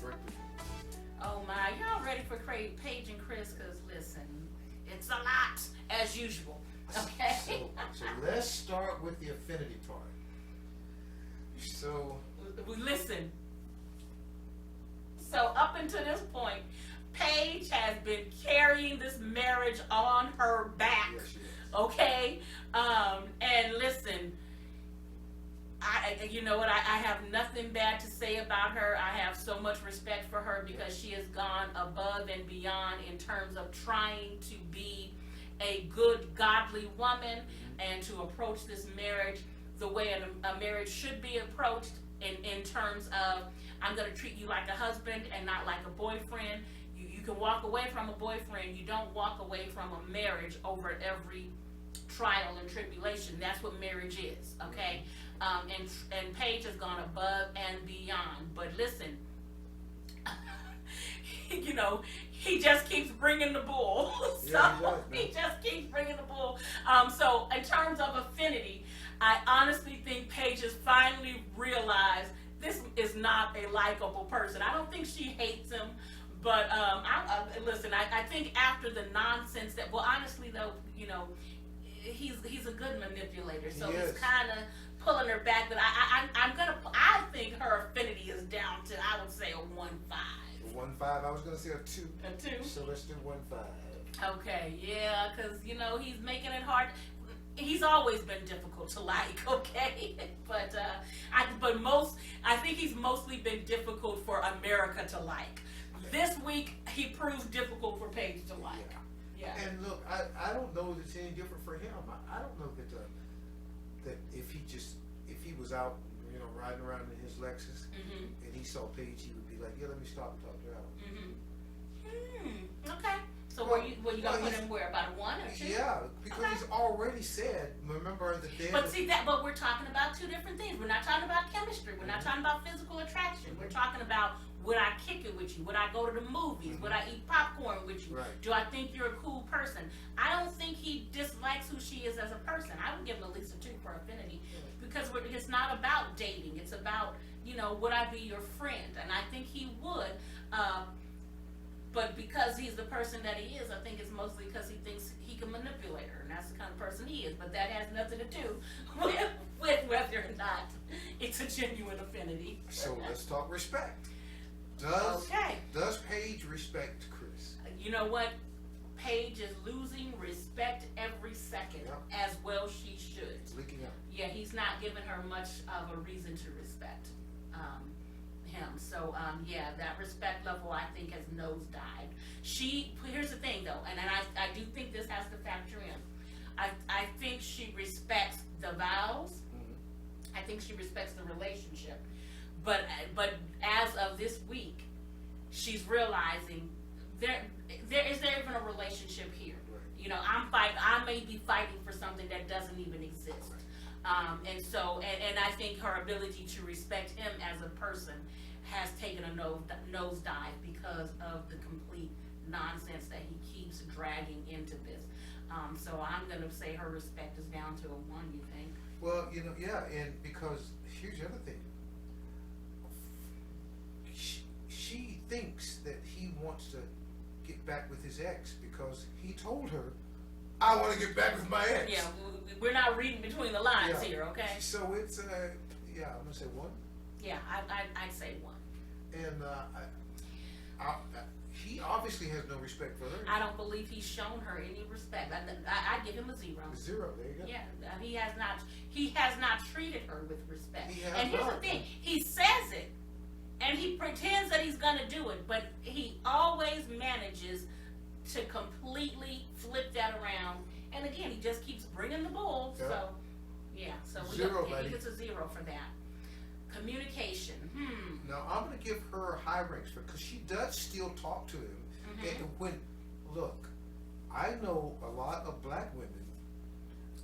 breakfast. Oh my, y'all ready for Paige and Chris? Because listen, it's a lot, as usual. Okay? So let's start with the affinity part. So, listen. So up until this point, Paige has been carrying this marriage on her back. yes, she is. Okay? And listen, you know what? I have nothing bad to say about her. I have so much respect for her because she has gone above and beyond in terms of trying to be a good, godly woman and to approach this marriage the way a marriage should be approached in terms of, I'm going to treat you like a husband and not like a boyfriend. You can walk away from a boyfriend. You don't walk away from a marriage over every trial and tribulation. That's what marriage is, okay? And Paige has gone above and beyond. But listen, you know, he just keeps bringing the bull. So Yeah, he just keeps bringing the bull. So in terms of affinity, I honestly think Paige has finally realized this is not a likable person. I don't think she hates him, but listen, I think after the nonsense that, well, honestly though, you know, he's a good manipulator, so he's kind of pulling her back. But I think her affinity is down to, I would say, a 1.5. 1.5. I was gonna say a 2. A 2. So let's do 1.5. Okay, yeah, because you know he's making it hard. He's always been difficult to like, okay, but I think he's mostly been difficult for America to like. This week he proves difficult for Paige to like. Yeah. And look, I don't know that it's any different for him. I don't know that if he was out, you know, riding around in his Lexus and he saw Paige, he would be like, yeah, let me stop and talk to her. Okay. So were you gonna put him where, about a 1 or 2? Yeah, because he's already said. Remember the day. But we're talking about two different things. We're not talking about chemistry. We're not talking about physical attraction. We're talking about, would I kick it with you? Would I go to the movies? Would I eat popcorn with you? Right. Do I think you're a cool person? I don't think he dislikes who she is as a person. I would give him at least a 2 for affinity, because it's not about dating. It's about, you know, would I be your friend? And I think he would. But because he's the person that he is, I think it's mostly because he thinks he can manipulate her, and that's the kind of person he is. But that has nothing to do with whether or not it's a genuine affinity. So let's talk respect. Does Paige respect Chris? You know what? Paige is losing respect every second, as well she should. It's leaking out. Yeah, he's not giving her much of a reason to respect him. So yeah, that respect level I think has nosedived. Here's the thing though, and I do think this has to factor in. I think she respects the vows. I think she respects the relationship. But as of this week, she's realizing there is there even a relationship here. Right. You know, I may be fighting for something that doesn't even exist. And so, and I think her ability to respect him as a person has taken a nosedive because of the complete nonsense that he keeps dragging into this. So I'm going to say her respect is down to a 1, you think? Well, you know, yeah, and because here's the other thing. She thinks that he wants to get back with his ex because he told her, I want to get back with my ex. Yeah, we're not reading between the lines here, okay? So it's, I'm going to say 1. Yeah, I'd say 1. And he obviously has no respect for her. I don't believe he's shown her any respect. I give him a 0. 0, there you go. Yeah, he has not treated her with respect. And here's the thing, he says it, and he pretends that he's gonna do it, but he always manages to completely flip that around. And again, he just keeps bringing the bull. Yeah. So, yeah. So he gets a 0 for that. Communication. Now I'm going to give her a high ranks because she does still talk to him. And look, I know a lot of black women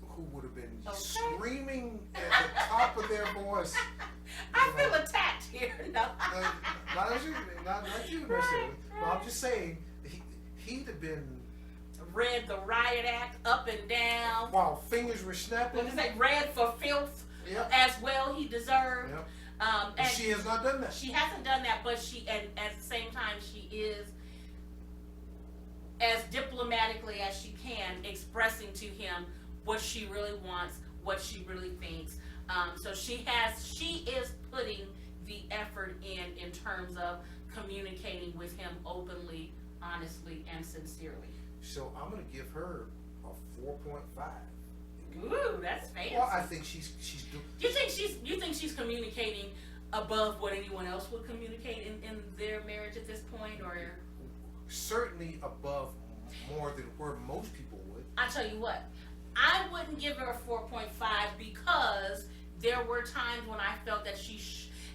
who would have been screaming at the top of their voice. I feel attacked here. No. Not you necessarily. But I'm just saying, he'd have been read the riot act up and down. While fingers were snapping. What is it? Read for filth as well he deserved. Yep. And she has not done that. She hasn't done that, but and at the same time, she is, as diplomatically as she can, expressing to him what she really wants, what she really thinks. So she is putting the effort in terms of communicating with him openly, honestly, and sincerely. So I'm going to give her a 4.5. Ooh, that's fancy. Well, I think she's doing. You think she's communicating above what anyone else would communicate in their marriage at this point, or? Certainly above more than where most people would. I tell you what, I wouldn't give her a 4.5 because there were times when I felt that she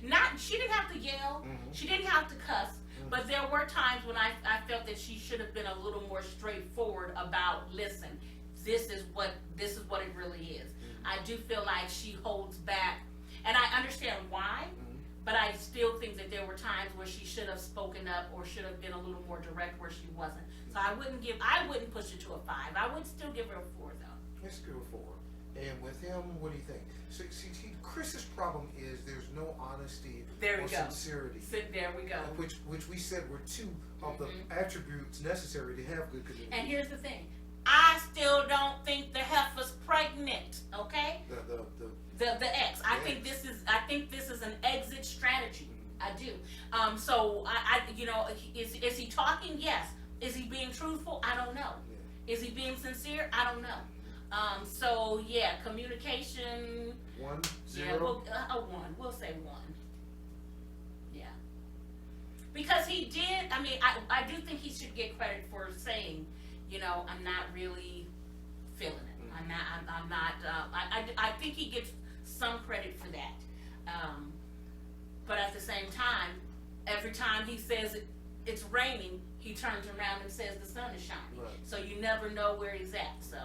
didn't have to yell, she didn't have to cuss, but there were times when I felt that she should have been a little more straightforward about, listen, this is what it really is. I do feel like she holds back, and I understand why, but I still think that there were times where she should have spoken up or should have been a little more direct where she wasn't. So I wouldn't push it to a 5. I would still give her a 4 though. Let's give her a 4. And with him, what do you think? So see, Chris's problem is there's no honesty or sincerity. There we go. Which we said were 2 of the attributes necessary to have good communication. And here's the thing. I still don't think the heifer's pregnant, okay? The ex. I think this is an exit strategy. I do. So I is he talking? Yes. Is he being truthful? I don't know. Yeah. Is he being sincere? I don't know. So yeah, communication. 1, 0. Yeah, a 1. We'll say 1. Yeah. Because he did. I mean, I do think he should get credit for saying, I'm not really feeling it. I'm not. I think he gets some credit for that. But at the same time, every time he says it's raining, he turns around and says the sun is shining. Right. So you never know where he's at. So.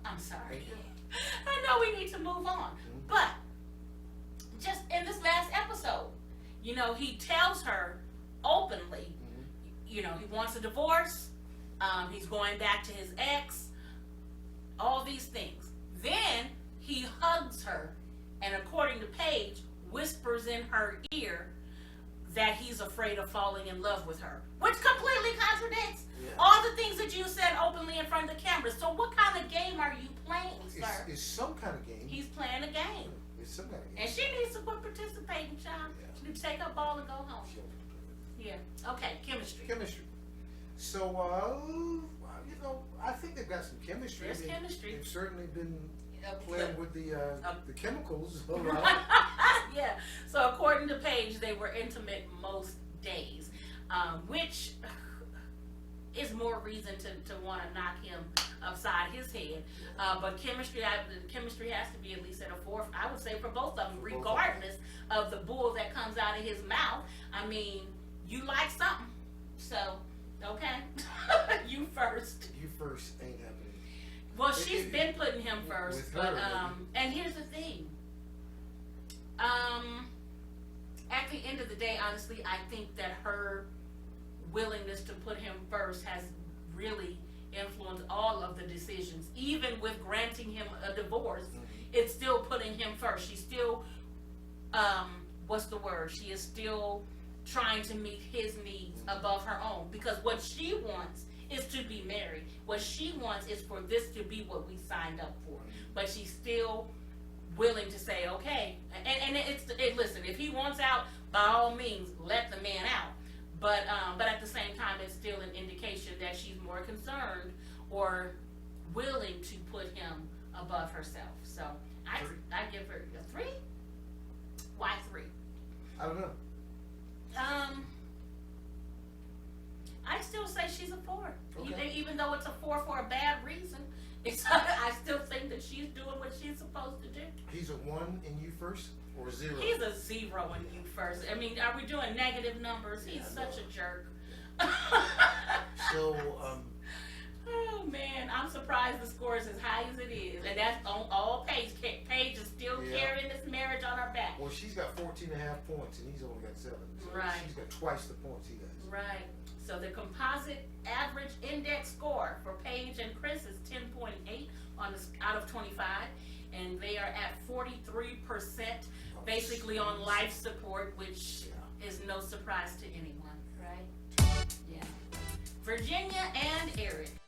I'm sorry. I know we need to move on, but just in this last episode, he tells her openly, he wants a divorce. He's going back to his ex. All these things. Then he hugs her, and according to Paige, whispers in her ear that he's afraid of falling in love with her, which completely contradicts all the things that you said openly in front of the camera. So what kind of game are you playing, sir? It's some kind of game. He's playing a game. It's some kind of game. And she needs to quit participating, child. She needs to take her ball and go home. Yeah. Okay, chemistry. So, I think they've got some chemistry. There's chemistry. They've certainly been playing with the chemicals a lot. Yeah. So according to Paige, they were intimate most days, which is more reason to want to knock him upside his head. But chemistry has to be at least at a 4. I would say for both of them, regardless of the bull that comes out of his mouth. I mean, you like something, so okay. You first. You first ain't happening. Well, she's been putting him first, but and here's the thing. At the end of the day, honestly, I think that her willingness to put him first has really influenced all of the decisions. Even with granting him a divorce, it's still putting him first. She's still, what's the word? She is still trying to meet his needs above her own, because what she wants is to be married. What she wants is for this to be what we signed up for. But she's still willing to say, okay, and listen, if he wants out, by all means, let the man out. But at the same time, it's still an indication that she's more concerned or willing to put him above herself. So I give her a 3. Why 3? I don't know. I still say she's a 4. Okay. Even though it's a 4 for a bad reason. I still think that she's doing what she's supposed to do. He's a 1 in you first, or a 0? He's a 0 in you first. I mean, are we doing negative numbers? He's such a jerk. So, oh man, I'm surprised the score is as high as it is, and that's on all Paige. Paige is still carrying this marriage on her back. Well, she's got 14.5 points, and he's only got 7. So right. She's got twice the points he does. Right. So the composite average index score for Paige and Chris is 10.8 out of 25, and they are at 43%, basically on life support, which is no surprise to anyone, right? Yeah. Virginia and Eric.